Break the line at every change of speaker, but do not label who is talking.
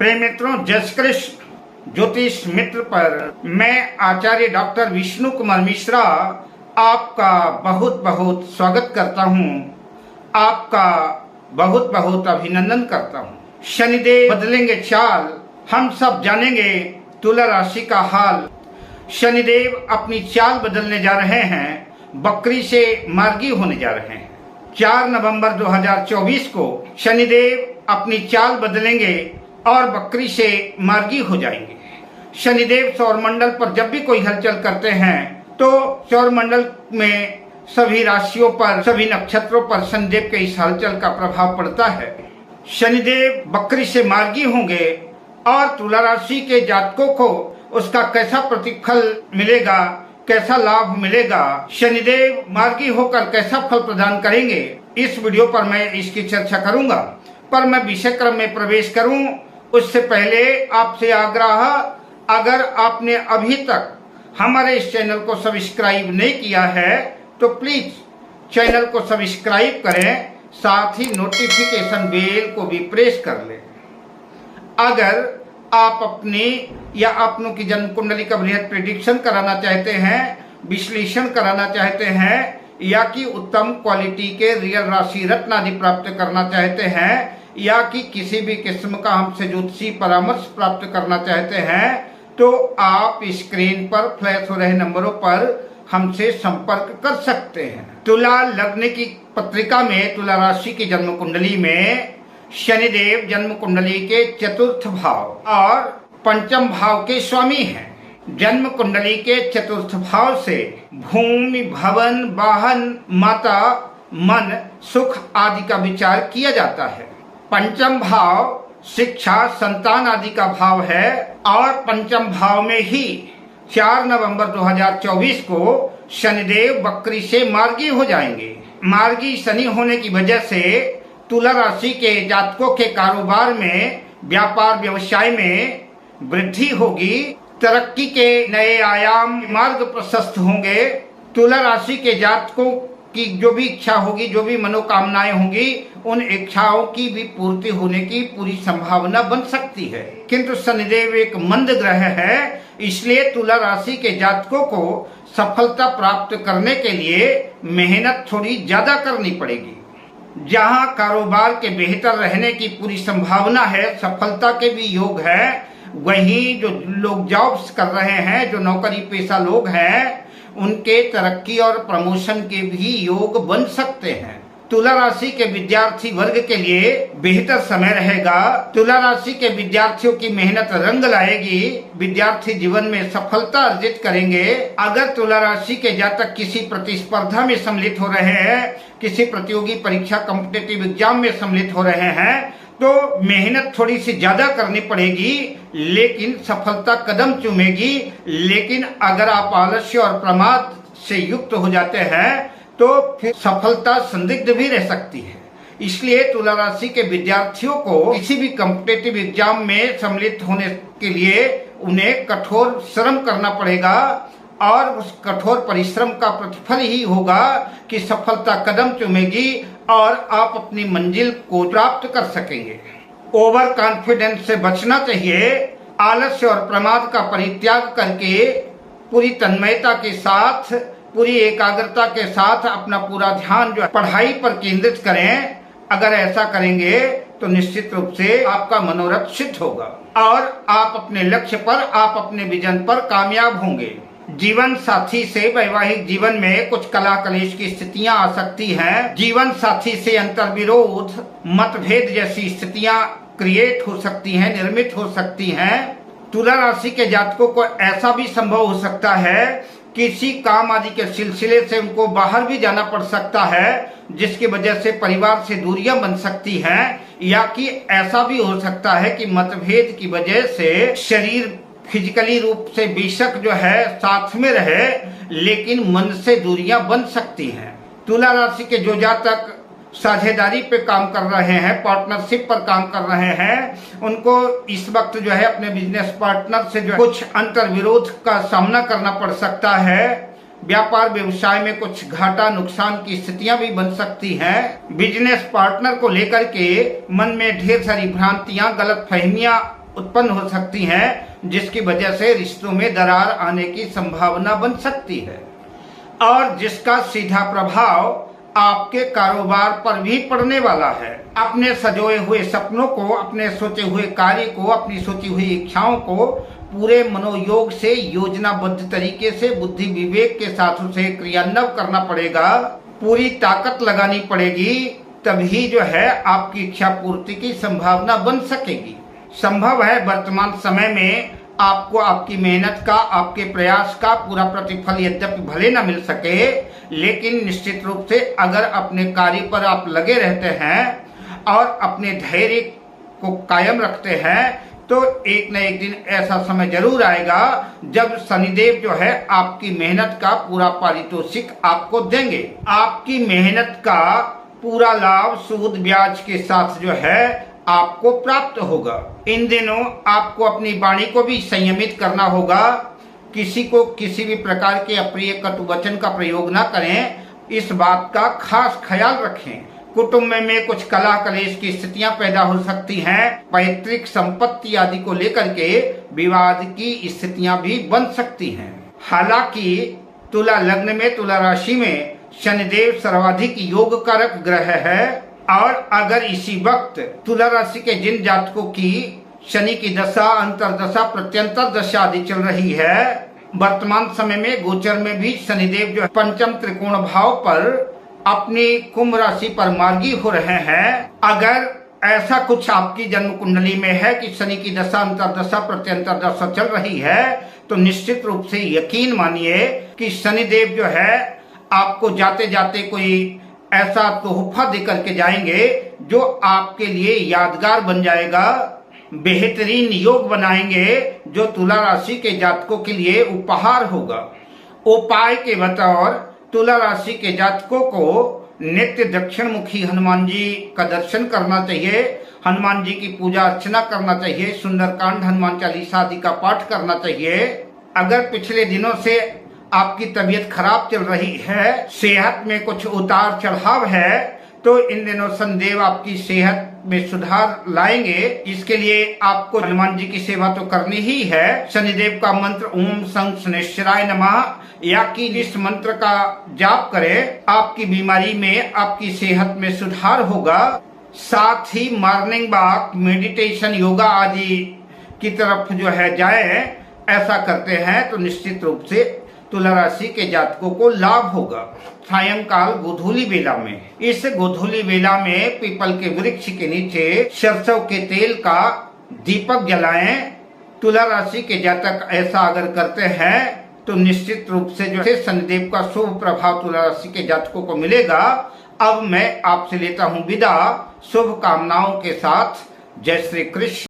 प्रिय मित्रों, जय श्री कृष्ण। ज्योतिष मित्र पर मैं आचार्य डॉक्टर विष्णु कुमार मिश्रा आपका बहुत बहुत स्वागत करता हूं, आपका बहुत बहुत अभिनंदन करता हूं। शनिदेव बदलेंगे चाल, हम सब जानेंगे तुला राशि का हाल। शनिदेव अपनी चाल बदलने जा रहे हैं, बकरी से मार्गी होने जा रहे हैं। 4 नवंबर 2024 को शनिदेव अपनी चाल बदलेंगे और बकरी से मार्गी हो जाएंगे। शनिदेव सौरमंडल पर जब भी कोई हलचल करते हैं तो सौरमंडल में सभी राशियों पर, सभी नक्षत्रों पर शनिदेव के इस हलचल का प्रभाव पड़ता है। शनिदेव बकरी से मार्गी होंगे और तुला राशि के जातकों को उसका कैसा प्रतिफल मिलेगा, कैसा लाभ मिलेगा, शनिदेव मार्गी होकर कैसा फल प्रदान करेंगे, इस वीडियो पर मैं इसकी चर्चा करूंगा। पर मैं विषय क्रम में प्रवेश करूं उससे पहले आपसे आग्रह, अगर आपने अभी तक हमारे इस चैनल को सब्सक्राइब नहीं किया है तो प्लीज चैनल को सब्सक्राइब करें, साथ ही नोटिफिकेशन बेल को भी प्रेस कर लें। अगर आप अपनी या अपनों की जन्म कुंडली का बृहद प्रेडिक्शन कराना चाहते हैं, विश्लेषण कराना चाहते हैं, या कि उत्तम क्वालिटी के रियल राशि रत्न आदि प्राप्त करना चाहते हैं, या कि किसी भी किस्म का हमसे ज्योतिषी परामर्श प्राप्त करना चाहते हैं, तो आप स्क्रीन पर फ्लैश हो रहे नंबरों पर हमसे संपर्क कर सकते हैं। तुला लग्न की पत्रिका में तुला राशि की जन्म कुंडली में शनिदेव जन्म कुंडली के चतुर्थ भाव और पंचम भाव के स्वामी हैं। जन्म कुंडली के चतुर्थ भाव से भूमि, भवन, वाहन, माता, मन, सुख आदि का विचार किया जाता है। पंचम भाव शिक्षा, संतान आदि का भाव है और पंचम भाव में ही 4 नवंबर 2024 को शनिदेव बकरी से मार्गी हो जाएंगे। मार्गी शनि होने की वजह से तुला राशि के जातकों के कारोबार में, व्यापार व्यवसाय में वृद्धि होगी, तरक्की के नए आयाम, मार्ग प्रशस्त होंगे। तुला राशि के जातकों की जो भी इच्छा होगी, जो भी मनोकामनाएं होंगी, उन इच्छाओं की भी पूर्ति होने की पूरी संभावना बन सकती है। किंतु शनिदेव एक मंद ग्रह है, इसलिए तुला राशि के जातकों को सफलता प्राप्त करने के लिए मेहनत थोड़ी ज्यादा करनी पड़ेगी। जहां कारोबार के बेहतर रहने की पूरी संभावना है, सफलता के भी योग है, वहीं जो लोग जॉब्स कर रहे हैं, जो नौकरी पेशा लोग हैं, उनके तरक्की और प्रमोशन के भी योग बन सकते हैं। तुला राशि के विद्यार्थी वर्ग के लिए बेहतर समय रहेगा। तुला राशि के विद्यार्थियों की मेहनत रंग लाएगी, विद्यार्थी जीवन में सफलता अर्जित करेंगे। अगर तुला राशि के जातक किसी प्रतिस्पर्धा में सम्मिलित हो रहे हैं, किसी प्रतियोगी परीक्षा, कॉम्पिटिटिव एग्जाम में सम्मिलित हो रहे हैं, तो मेहनत थोड़ी सी ज्यादा करनी पड़ेगी, लेकिन सफलता कदम चूमेगी। लेकिन अगर आप आलस्य और प्रमाद से युक्त हो जाते हैं तो फिर सफलता संदिग्ध भी रह सकती है। इसलिए तुला राशि के विद्यार्थियों को किसी भी कॉम्पिटिटिव एग्जाम में सम्मिलित होने के लिए उन्हें कठोर श्रम करना पड़ेगा और उस कठोर परिश्रम का प्रतिफल ही होगा कि सफलता कदम चूमेगी और आप अपनी मंजिल को प्राप्त कर सकेंगे। ओवर कॉन्फिडेंस से बचना चाहिए। आलस्य और प्रमाद का परित्याग करके पूरी तन्मयता के साथ, पूरी एकाग्रता के साथ अपना पूरा ध्यान जो पढ़ाई पर केंद्रित करें। अगर ऐसा करेंगे तो निश्चित रूप से आपका मनोरथ सिद्ध होगा और आप अपने लक्ष्य पर, आप अपने विजन पर कामयाब होंगे। जीवन साथी से वैवाहिक जीवन में कुछ कलह कलेश की स्थितियां आ सकती हैं। जीवन साथी से अंतर्विरोध, मतभेद जैसी स्थितियां क्रिएट हो सकती हैं, निर्मित हो सकती हैं। तुला राशि के जातकों को ऐसा भी संभव हो सकता है, किसी काम आदि के सिलसिले से उनको बाहर भी जाना पड़ सकता है, जिसकी वजह से परिवार से दूरियां बन सकती हैं, या कि ऐसा भी हो सकता है कि मतभेद की वजह से शरीर फिजिकली रूप से बेशक जो है साथ में रहे, लेकिन मन से दूरियां बन सकती हैं। तुला राशि के जो जातक साझेदारी पे काम कर रहे हैं, पार्टनरशिप पर काम कर रहे हैं, उनको इस वक्त जो है अपने बिजनेस पार्टनर से जो कुछ अंतर्विरोध का सामना करना पड़ सकता है। व्यापार व्यवसाय में कुछ घाटा नुकसान की स्थितियां भी बन सकती हैं। बिजनेस पार्टनर को लेकर के मन में ढेर सारी भ्रांतियां, गलतफहमियां उत्पन्न हो सकती हैं, जिसकी वजह से रिश्तों में दरार आने की संभावना बन सकती है और जिसका सीधा प्रभाव आपके कारोबार पर भी पड़ने वाला है। अपने सजोए हुए सपनों को, अपने सोचे हुए कार्य को, अपनी सोची हुई इच्छाओं को पूरे मनोयोग से, योजनाबद्ध तरीके से, बुद्धि विवेक के साथ उसे क्रियान्वयन करना पड़ेगा, पूरी ताकत लगानी पड़ेगी, तभी जो है आपकी इच्छा पूर्ति की संभावना बन सकेगी। संभव है वर्तमान समय में आपको आपकी मेहनत का, आपके प्रयास का पूरा प्रतिफल यद्यपि भले न मिल सके, लेकिन निश्चित रूप से अगर अपने कार्य पर आप लगे रहते हैं और अपने धैर्य को कायम रखते हैं तो एक न एक दिन ऐसा समय जरूर आएगा जब शनिदेव जो है आपकी मेहनत का पूरा पारितोषिक आपको देंगे। आपकी मेहनत का पूरा लाभ सूद ब्याज के साथ जो है आपको प्राप्त होगा। इन दिनों आपको अपनी वाणी को भी संयमित करना होगा। किसी को किसी भी प्रकार के अप्रिय कटु वचन का प्रयोग न करें, इस बात का खास ख्याल रखें। कुटुंब में कुछ कलह कलेश की स्थितियां पैदा हो सकती हैं। पैतृक संपत्ति आदि को लेकर के विवाद की स्थितियां भी बन सकती हैं। हालांकि तुला लग्न में, तुला राशि में शनिदेव सर्वाधिक योग कारक ग्रह है और अगर इसी वक्त तुला राशि के जिन जातकों की शनि की दशा, अंतरदशा, प्रत्यंतर दशा आदि चल रही है, वर्तमान समय में गोचर में भी शनिदेव जो पंचम त्रिकोण भाव पर अपनी कुंभ राशि पर मार्गी हो रहे हैं, अगर ऐसा कुछ आपकी जन्म कुंडली में है कि शनि की दशा, अंतरदशा, प्रत्यंतर दशा चल रही है, तो निश्चित रूप से यकीन मानिए कि शनिदेव जो है आपको जाते जाते कोई ऐसा तोहफा दे करके जाएंगे जो आपके लिए यादगार बन जाएगा, बेहतरीन योग बनाएंगे, जो तुला राशि के जातकों के लिए उपहार होगा। उपाय के बतौर तुला राशि के जातकों को नित्य दक्षिण मुखी हनुमान जी का दर्शन करना चाहिए, हनुमान जी की पूजा अर्चना करना चाहिए, सुंदरकांड, हनुमान चालीसा आदि का पाठ करना चाहिए। अगर पिछले दिनों से आपकी तबीयत खराब चल रही है, सेहत में कुछ उतार चढ़ाव है, तो इन दिनों शनिदेव आपकी सेहत में सुधार लाएंगे। इसके लिए आपको हनुमान जी की सेवा तो करनी ही है। शनिदेव का मंत्र ओम शं शनैश्चराय नमः या कि इस मंत्र का जाप करें, आपकी बीमारी में, आपकी सेहत में सुधार होगा। साथ ही मॉर्निंग वॉक, मेडिटेशन, योगा आदि की तरफ जो है जाए, ऐसा करते हैं तो निश्चित रूप से तुला राशि के जातकों को लाभ होगा। सायंकाल गोधूली बेला में, इस गोधूली बेला में पीपल के वृक्ष के नीचे सरसों के तेल का दीपक जलाएं। तुला राशि के जातक ऐसा अगर करते हैं तो निश्चित रूप से जो है शनिदेव का शुभ प्रभाव तुला राशि के जातकों को मिलेगा। अब मैं आपसे लेता हूं विदा, शुभ कामनाओं के साथ। जय श्री कृष्ण।